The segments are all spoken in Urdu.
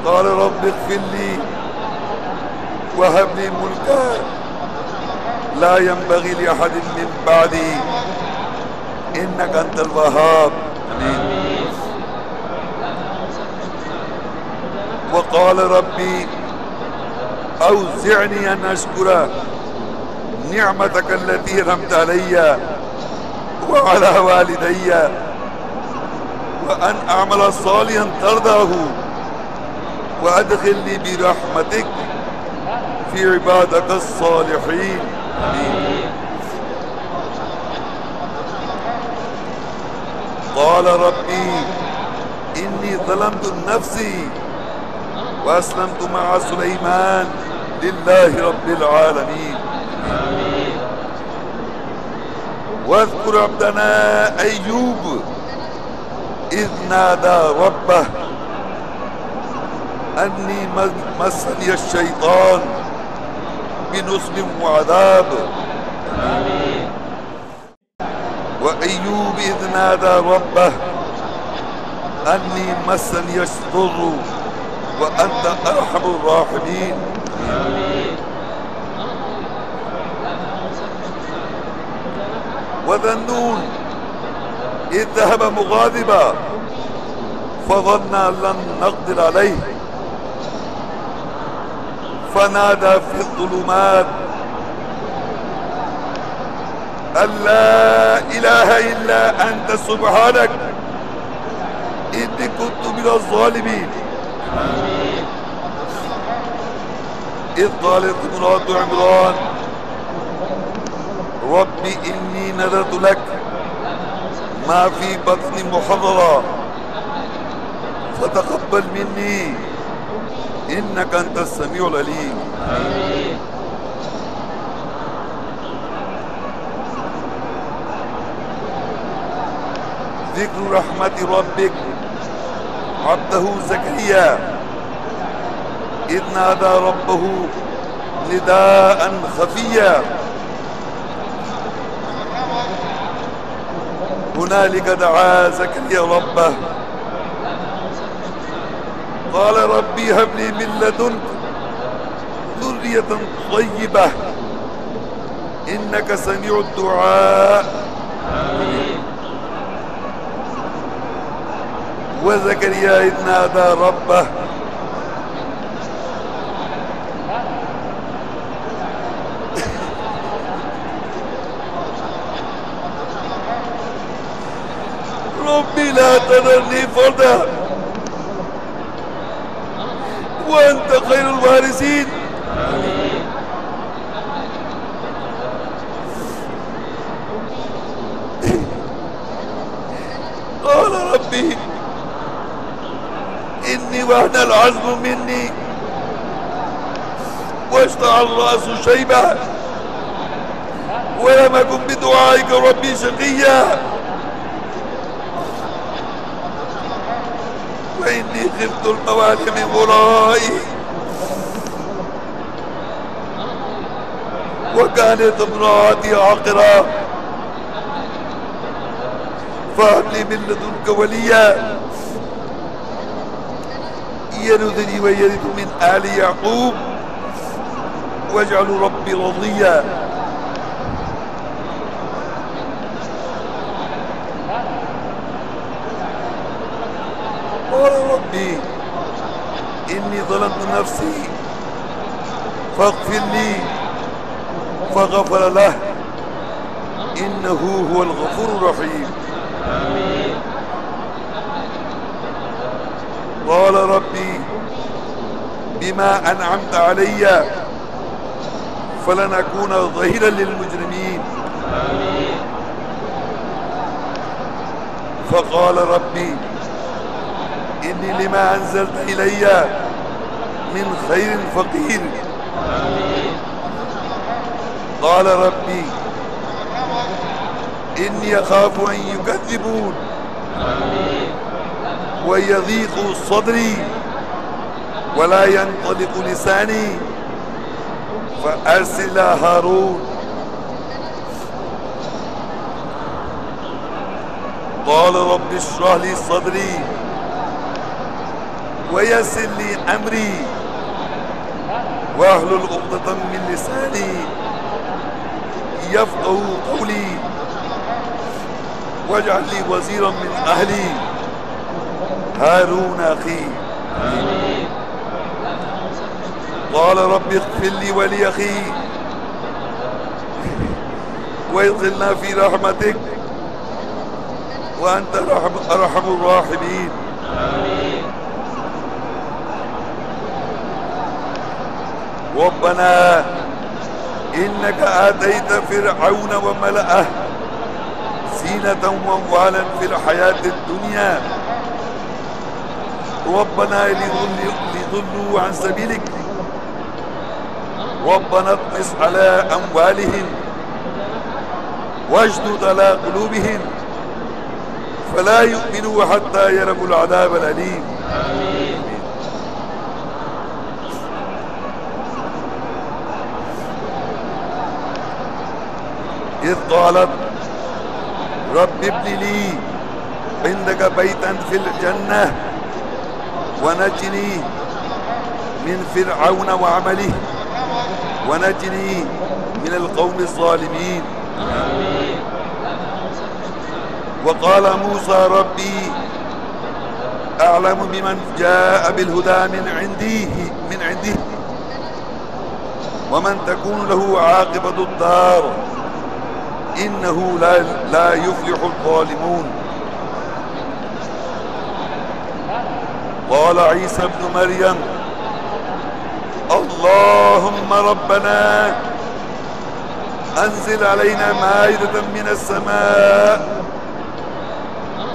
قال رب اغفر لي وهب لي ملكا لا ينبغي لأحد من بعدي إنك أنت الوهاب. آمين. وقال ربي أوزعني أن أشكر نعمتك التي أنعمت علي وعلى والدي وأن أعمل صالحا ترضاه وأدخلني برحمتك في عبادك الصالحين. آمين. قال ربي إني ظلمت نفسي وأسلمت مع سليمان لله رب العالمين. آمين. واذكر عبدنا أيوب إذ نادى ربه أني مسني الشيطان بنصب وعذاب. آمين. وأيوب إذ نادى ربه أني مسني الضر وأنت أرحم الراحمين. آمين. وذا النون إذ ذهب مغاضبا فظن أن لن نقدر عليه فنادى في الظلمات أن لا إله إلا أنت سبحانك إني كنت من الظالمين. آمين. إذ قالت امرأة عمران رب إني نذرت لك ما في بطني محررا فتقبل مني إنك أنت السميع العليم. آمين. ذكر رحمة ربك عبده زكريا إذ نادى ربه نداء خفيا هنالك دعا زكريا ربه قال ربي هب لي من لدنك ذرية طيبة إنك سميع الدعاء. آمين. وزكريا إذ نادى ربه ربي لا تذرني فردا وأنت خير الوارثين. آمين. قال ربي إني وهن العزم مني واشتعل الرأس شيبا ولم أكن بدعائك ربي شقيا وإني خفت الموالي من ورائي وكانت امرأتي عاقرا فهب لي من لدنك وليا يرثني ويرث من آل يعقوب واجعل ربي رضيا. قال ربي إني ظلمت نفسي فاغفر لي فغفر له إنه هو الغفور الرحيم. آمين. قال ربي بما أنعمت علي فلن أكون ظهيرا للمجرمين. آمين. فقال ربي إني لما أنزلت إلي من خير فقير. آمين. قال ربي إني أخاف أن يكذبون. آمين. ويضيق صدري ولا ينطلق لساني فأرسل هارون. قال رب اشرح لي صدري ويسر لي أمري واحلل عقدة من لساني يفقه قولي واجعل لي وزيرا من أهلي هارون أخي. قال رب اغفر لي ولأخي وادخلنا في رحمتك وأنت أرحم الراحمين. ربنا إنك آتيت فرعون وملأه زينة وأموالا في الحياة الدنيا ربنا ليضلوا عن سبيلك ربنا اطمس على أموالهم واشدد على قلوبهم فلا يؤمنوا حتى يروا العذاب الأليم. إذ قالت رب ابن لي عندك بيتا في الجنة ونجني من فرعون وعمله ونجني من القوم الظالمين. وقال موسى ربي أعلم بمن جاء بالهدى من عنده ومن تكون له عاقبة الدار إنه لا يفلح الظالمون. قال عيسى ابن مريم اللهم ربنا أنزل علينا مائدة من السماء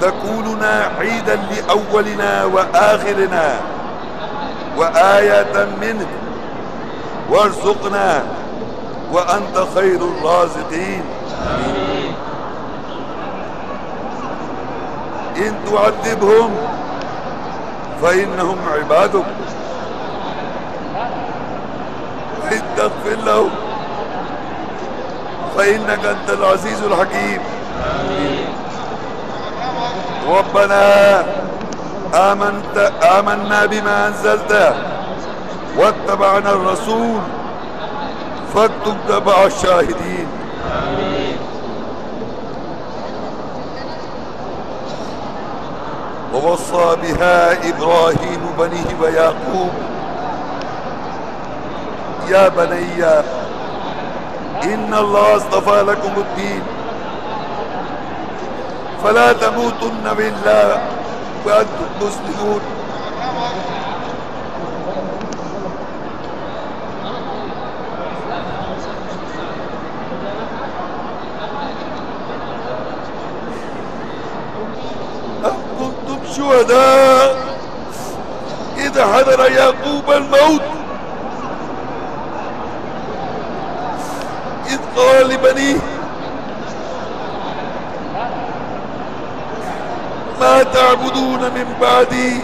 تكوننا عيدا لأولنا وآخرنا وآية منك وارزقنا وأنت خير الرازقين. إن تعذبهم فإنهم عبادك وإن تغفر لهم فإنك أنت العزيز الحكيم. ربنا آمنا بما أنزلت واتبعنا الرسول فاكتبنا مع الشاهدين. ووصى بها إبراهيم بنيه ويعقوب يا بني إن الله اصطفى لكم الدين فلا تموتن إلا وأنتم مسلمون. أم كنتم شهداء إذ حضر يعقوب الموت إذ قال لبنيه ما تعبدون من بعدي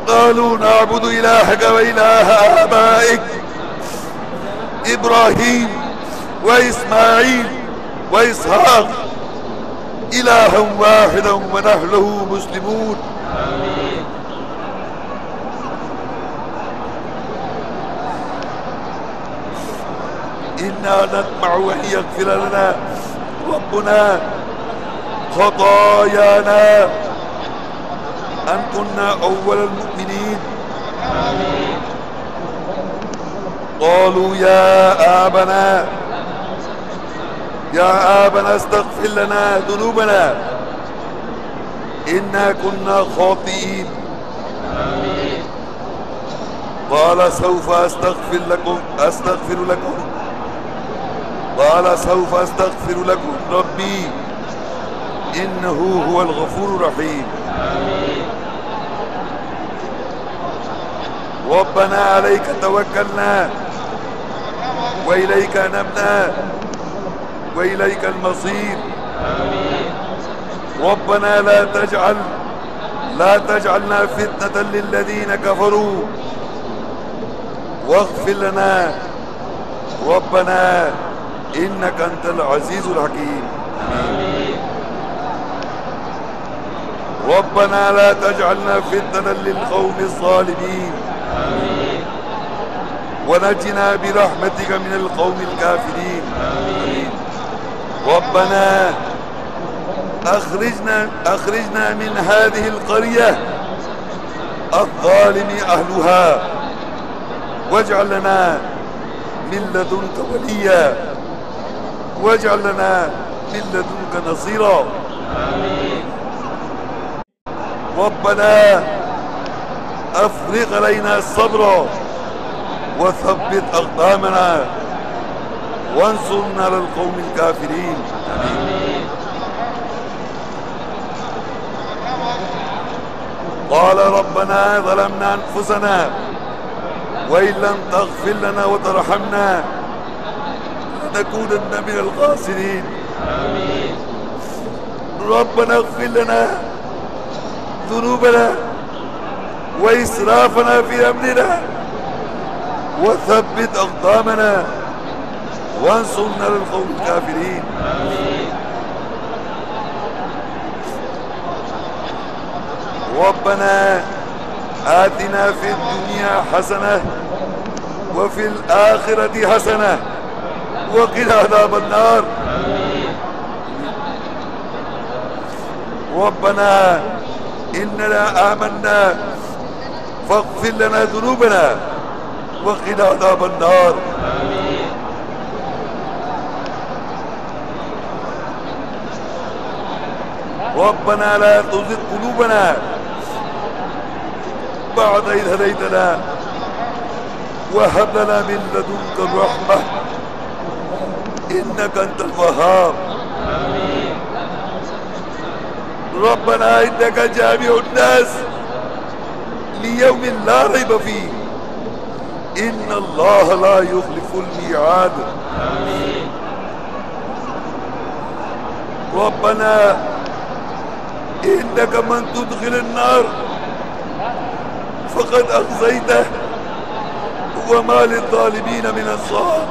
قالوا نعبد إلهك وإله آبائك إبراهيم وإسماعيل وإسحاق إلها واحدا ونحن له مسلمون. إنا نطمع أن يغفر لنا ربنا خطايانا أن كنا أول المؤمنين. قالوا يا آبنا استغفر لنا ذنوبنا إنا كنا خاطئين. قال سوف أستغفر لكم ربي إنه هو الغفور الرحيم. ربنا عليك توكلنا وإليك نبنا وإليك المصير. ربنا لا تجعلنا فتنة للذين كفروا واغفر لنا ربنا إنك أنت العزيز الحكيم. ربنا لا تجعلنا فتنة للقوم الظالمين ونجنا برحمتك من القوم الكافرين. ربنا أخرجنا من هذه القرية الظالم أهلها واجعل لنا من لدنك وليا واجعل لنا من لدنك نصيرا. ربنا أفرغ علينا الصبر وثبت أقدامنا وانصرنا على القوم الكافرين. قال ربنا ظلمنا أنفسنا وإن لم تغفر لنا وترحمنا لنكونن من الخاسرين. ربنا اغفر لنا ذنوبنا وإسرافنا في أمرنا وثبت أقدامنا وانصرنا على القوم الكافرين. ربنا آتنا في الدنيا حسنة وفي الآخرة حسنة وقنا عذاب النار. ربنا إننا آمنا فاغفر لنا ذنوبنا وقنا عذاب النار. ربنا لا تزغ قلوبنا بعد إذ هديتنا وهب لنا من لدنك الرحمة إنك أنت الوهاب. ربنا إنك جامع الناس ليوم لا ريب فيه إن الله لا يخلف الميعاد. ربنا إنك من تدخل النار فقد أخزيته وما للظالمين من أنصار.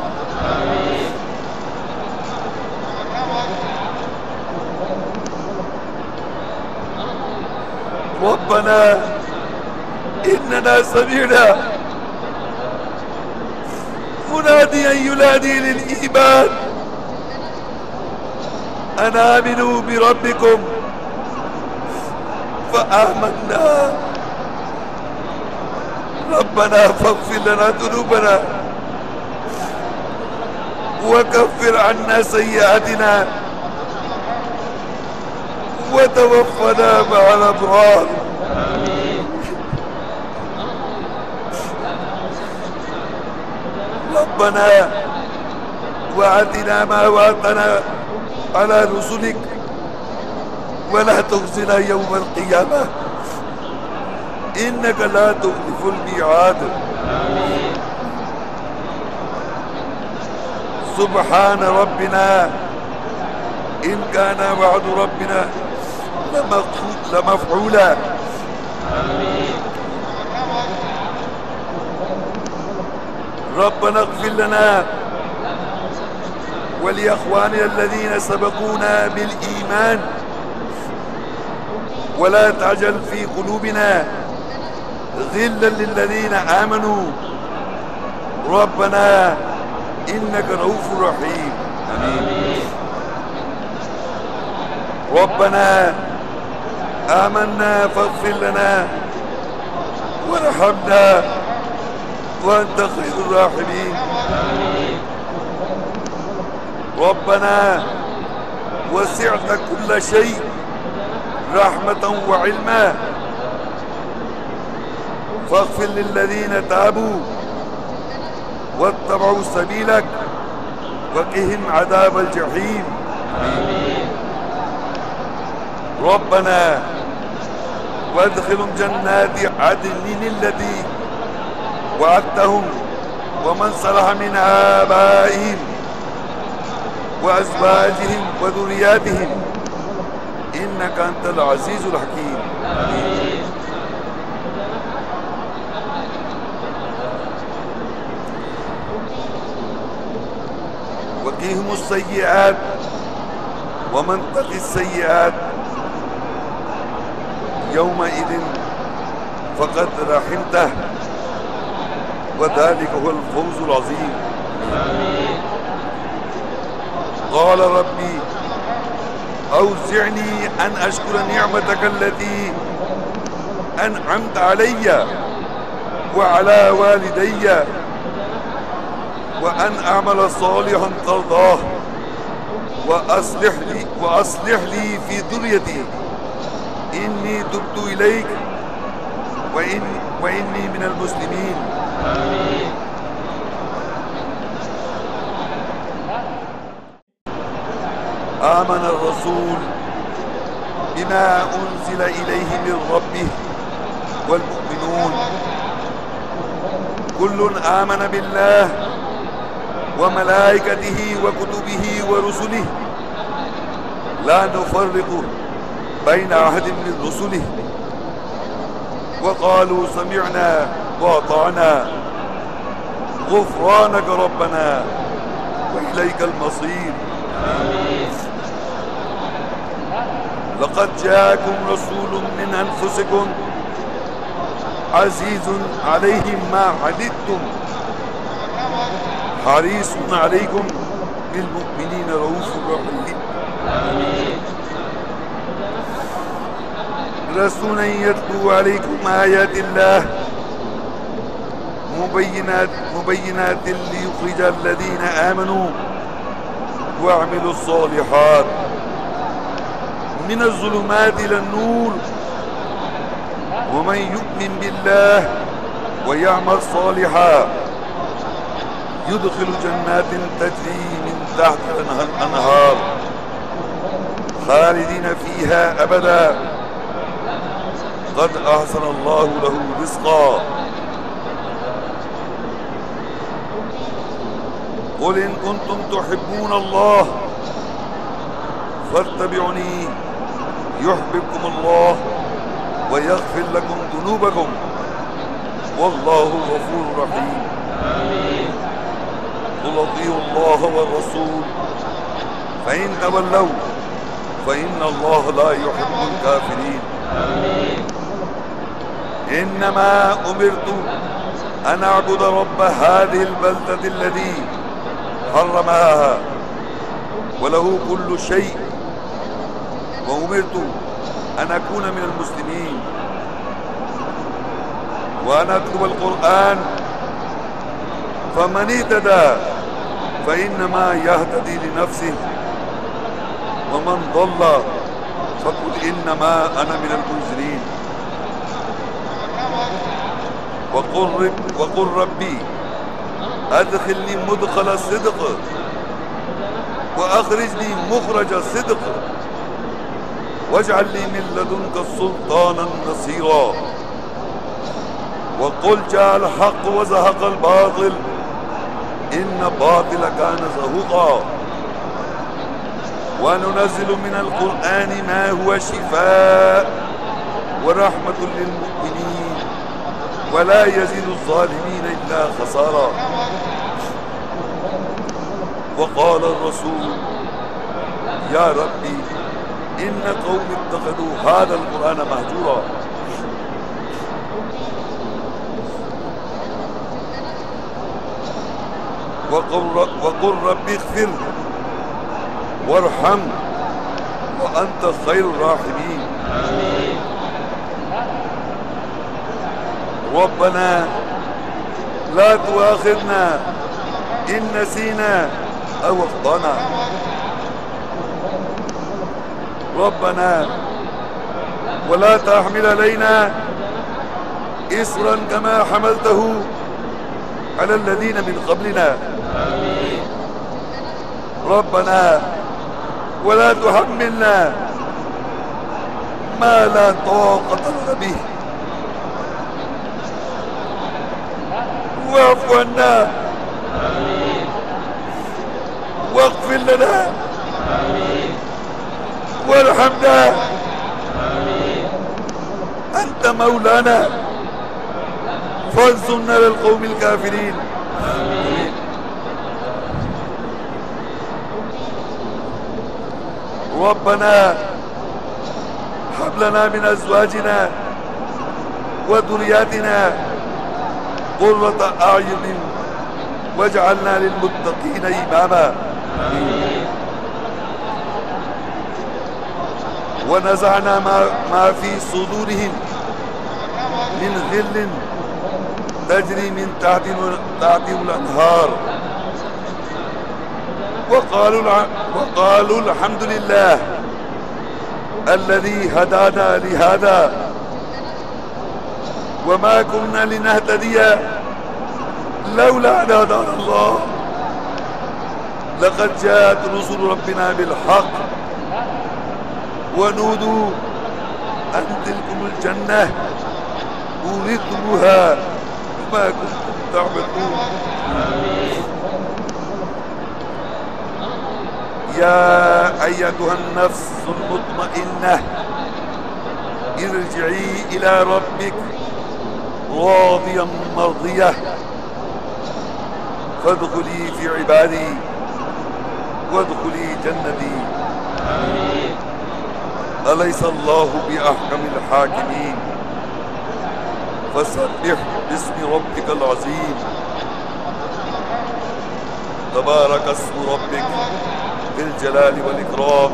ربنا إننا سمعنا مناديا ينادي للإيمان أن آمنوا بربكم فآمنا. ربنا فاغفر لنا ذنوبنا وكفر عنا سيئاتنا وتوفنا مع الأبرار. ربنا وآتنا ما وعدتنا على رسلك ولا تخزنا يوم القيامة إنك لا تخلف الميعاد. سبحان ربنا إن كان وعد ربنا لمفعولا. ربنا اغفر لنا ولإخواننا الذين سبقونا بالإيمان ولا تعجل في قلوبنا غلا للذين آمنوا ربنا إنك رؤوف رحيم. آمين. ربنا آمنا فاغفر لنا وارحمنا وأنت خير الراحمين. ربنا وسعت كل شيء رحمة وعلما فاغفر للذين تابوا واتبعوا سبيلك وقهم عذاب الجحيم. ربنا وادخلهم جنات عدن التي وعدتهم ومن صلح من آبائهم وأزواجهم وذرياتهم إنك أنت العزيز الحكيم. وقهم السيئات ومن تق السيئات يومئذ فقد رحمته وذلك هو الفوز العظيم. قال ربي أوزعني أن أشكر نعمتك التي أنعمت علي وعلى والدي وأن أعمل صالحا ترضاه وأصلح لي في ذريتي إني تبت إليك وإني من المسلمين. آمن الرسول بما أنزل إليه من ربه والمؤمنون كل آمن بالله وملائكته وكتبه ورسله لا نفرق بين أحد من رسله وقالوا سمعنا وأطعنا غفرانك ربنا وإليك المصير. لقد جاءكم رسول من أنفسكم عزيز عليه ما عنتم حريص عليكم بالمؤمنين رؤوف رحيم. رسول يتلو عليكم آيات الله مبينات ليخرج الذين آمنوا وعملوا الصالحات من الظلمات إلى النور ومن يؤمن بالله ويعمل صالحا يدخل جنات تجري من تحتها الأنهار خالدين فيها أبدا قد أحسن الله له رزقا. قل إن كنتم تحبون الله فاتبعوني يحببكم الله ويغفر لكم ذنوبكم والله غفور رحيم. قل اطيعوا الله والرسول فإن تولوا فإن الله لا يحب الكافرين. إنما أمرت أن أعبد رب هذه البلدة الذي حرمها وله كل شيء وأمرت أن أكون من المسلمين وأن أتلو القرآن فمن اهتدى فإنما يهتدي لنفسه ومن ضل فقل إنما أنا من المنذرين. وقل ربي أدخلني مدخل الصدق وأخرجني مخرج الصدق واجعل لي من لدنك سلطانا نصيرا. وقل جاء الحق وزهق الباطل إن الباطل كان زهوقا. وننزل من القرآن ما هو شفاء ورحمة للمؤمنين ولا يزيد الظالمين إلا خسارا. وقال الرسول يا ربي إن قوم اتخذوا هذا القرآن مهجورا. وقل رب اغفر وارحم وأنت خير الراحمين. ربنا لا تؤاخذنا إن نسينا أو أخطأنا. ربنا ولا تحمل علينا إصرا كما حملته على الذين من قبلنا. ربنا ولا تحملنا ما لا طاقة لنا به واعف عنا واغفر لنا وارحمنا أنت مولانا فانصرنا للقوم الكافرين. ربنا هب لنا من أزواجنا وذرياتنا قرة أعين واجعلنا للمتقين إماما. ونزعنا ما في صدورهم من غل تجري من تحتهم الأنهار وقالوا الحمد لله الذي هدانا لهذا وما كنا لنهتدي لولا أن هدانا الله لقد جاءت رسل ربنا بالحق ونودوا أن تلكم الجنة أورثتموها بما كنتم تعملون. يا أيتها النفس المطمئنة ارجعي إلى ربك راضيا مرضية فادخلي في عبادي وادخلي جنتي. أليس الله بأحكم الحاكمين؟ فسبح باسم ربك العظيم. تبارك اسم ربك ذي الجلال والإكرام.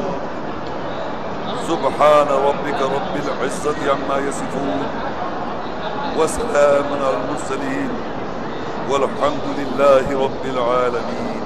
سبحان ربك رب العزة عما يصفون وسلام على المرسلين والحمد لله رب العالمين.